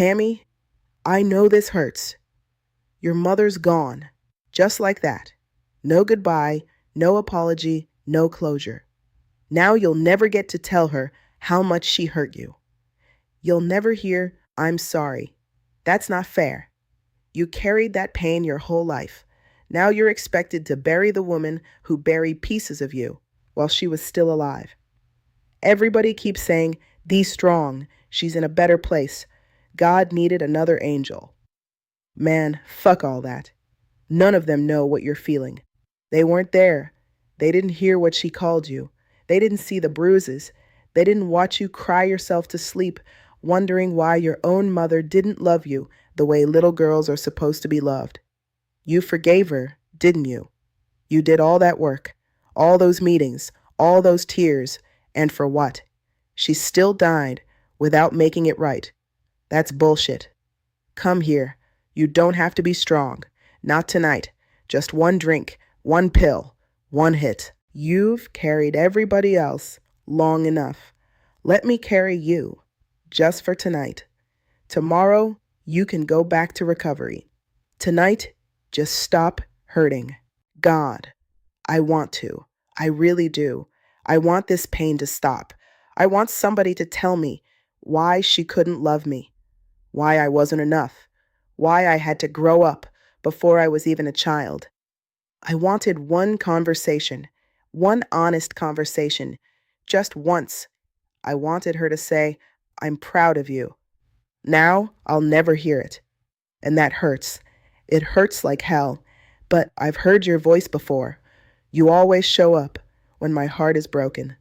Tammy, I know this hurts. Your mother's gone. Just like that. No goodbye, no apology, no closure. Now you'll never get to tell her how much she hurt you. You'll never hear, I'm sorry. That's not fair. You carried that pain your whole life. Now you're expected to bury the woman who buried pieces of you while she was still alive. Everybody keeps saying, be strong. She's in a better place. God needed another angel. Man, fuck all that. None of them know what you're feeling. They weren't there. They didn't hear what she called you. They didn't see the bruises. They didn't watch you cry yourself to sleep, wondering why your own mother didn't love you the way little girls are supposed to be loved. You forgave her, didn't you? You did all that work, all those meetings, all those tears, and for what? She still died without making it right. That's bullshit. Come here. You don't have to be strong. Not tonight. Just one drink, one pill, one hit. You've carried everybody else long enough. Let me carry you, just for tonight. Tomorrow, you can go back to recovery. Tonight, just stop hurting. God, I want to. I really do. I want this pain to stop. I want somebody to tell me why she couldn't love me, why I wasn't enough, why I had to grow up before I was even a child. I wanted one conversation, one honest conversation, just once. I wanted her to say, I'm proud of you. Now I'll never hear it. And that hurts. It hurts like hell. But I've heard your voice before. You always show up when my heart is broken.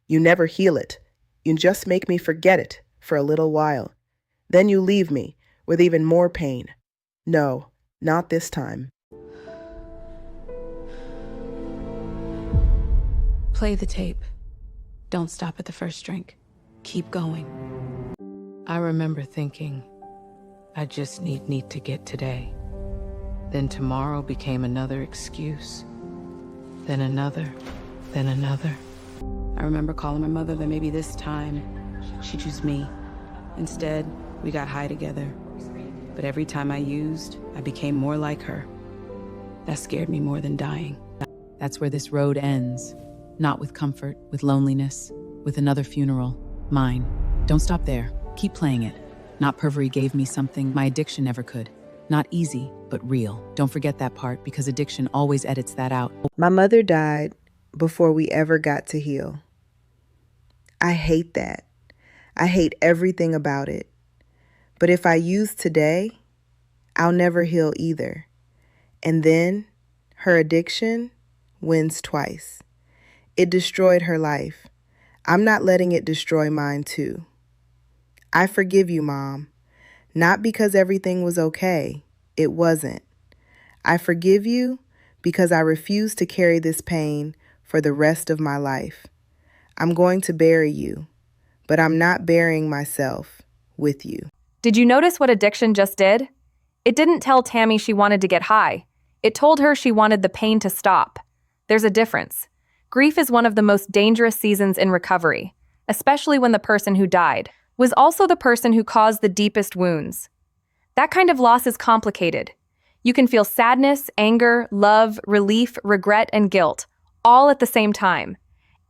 You never heal it. You just make me forget it for a little while. Then you leave me with even more pain. No, not this time. Play the tape. Don't stop at the first drink. Keep going. I remember thinking, I just need to get today. Then tomorrow became another excuse. Then another, then another. I remember calling my mother that maybe this time she'd choose me. Instead, we got high together. But every time I used, I became more like her. That scared me more than dying. That's where this road ends. Not with comfort, with loneliness, with another funeral, mine. Don't stop there. Keep playing it. Not pervery gave me something my addiction never could. Not easy, but real. Don't forget that part, because addiction always edits that out. My mother died before we ever got to heal. I hate that. I hate everything about it. But if I use today, I'll never heal either. And then her addiction wins twice. It destroyed her life. I'm not letting it destroy mine too. I forgive you, Mom. Not because everything was okay. It wasn't. I forgive you because I refuse to carry this pain for the rest of my life. I'm going to bury you, but I'm not burying myself with you. Did you notice what addiction just did? It didn't tell Tammy she wanted to get high. It told her she wanted the pain to stop. There's a difference. Grief is one of the most dangerous seasons in recovery, especially when the person who died was also the person who caused the deepest wounds. That kind of loss is complicated. You can feel sadness, anger, love, relief, regret, and guilt, all at the same time.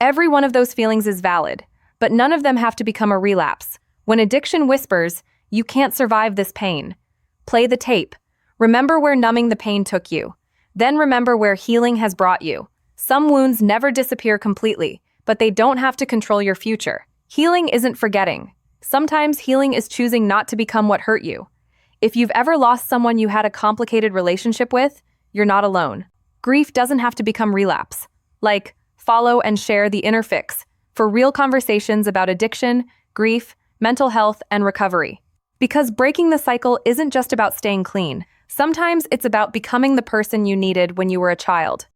Every one of those feelings is valid, but none of them have to become a relapse. When addiction whispers, you can't survive this pain. Play the tape. Remember where numbing the pain took you. Then remember where healing has brought you. Some wounds never disappear completely, but they don't have to control your future. Healing isn't forgetting. Sometimes healing is choosing not to become what hurt you. If you've ever lost someone you had a complicated relationship with, you're not alone. Grief doesn't have to become relapse. Like, follow and share The Inner Fix for real conversations about addiction, grief, mental health, and recovery. Because breaking the cycle isn't just about staying clean. Sometimes it's about becoming the person you needed when you were a child.